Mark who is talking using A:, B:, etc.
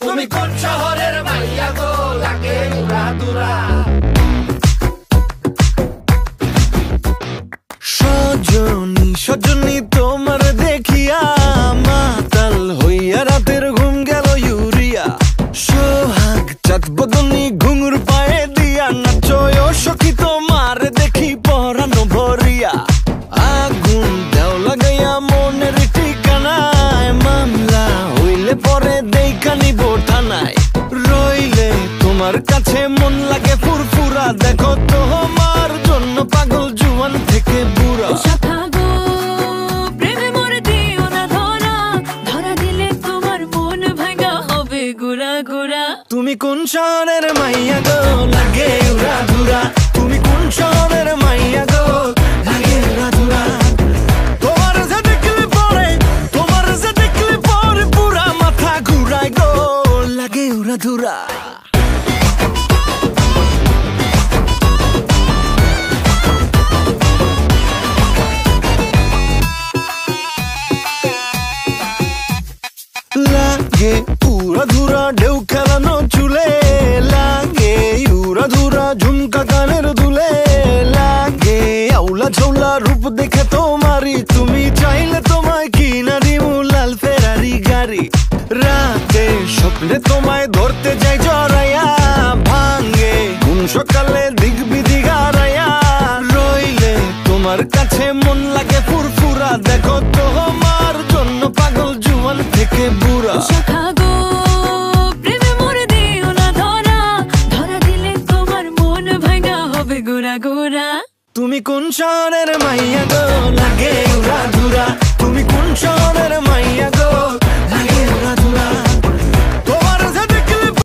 A: তুমি কোন শহরের মাইয়া গো লাগে উড়া দুরা।
B: সজনী সজনী তোমার দেখিয়া মাতাল হইয়া রাতের ঘুম গেল ইউরিয়া। সোহাগ চাঁদ বদনী ঘুঙুর পায়ে দিয়া নাচয় সখী তোমার দেখি পরানো ভরিয়া। আগুন দেও লাগাইয়া মনের ঠিকানায় মামলা হইলে পরে দেখা নিব থানায়। রইলে তোমার কাছে মন লাগে ফুরফুরা দেখো তোমার জন্য পাগল জুয়ান থেকে বুড়া। তুমি কোন শহরের মাইয়া গো লাগে উড়া ধুরা। তুমি কোন শহরের মাইয়া গো লাগে উড়া ধুরা। তোমার যে দেখলে পরে তোমার যে দেখলে পরে পুরা মাথা ঘুরায় গো লাগে উড়া ধুরা। লাগে উড়া ধুরা ঢেউ খেলানো চুলে। লাগে উড়া ধুরা ঝুমকা কানের দুলে। লাগে আউলা ঝৌলা রূপ দেখে তোমারি তুমি চাইলে তোমায় কিনা দিমু লাল ফেরারি গাড়ি। রাতে স্বপ্নে তোমায় ধরতে যাই জড়াইয়া ভাঙ্গে কোন সকালে দিক বিদিক হারাইয়া। রইলে তোমার কাছে মন লাগে ফুরফুরা দেখো তোমার জন্য পাগল জুয়ান থেকে বুড়া। তুমি কোন শহরের মাইয়া গো লাগে উড়া ধুরা। তুমি কোন শহরের মাইয়া গো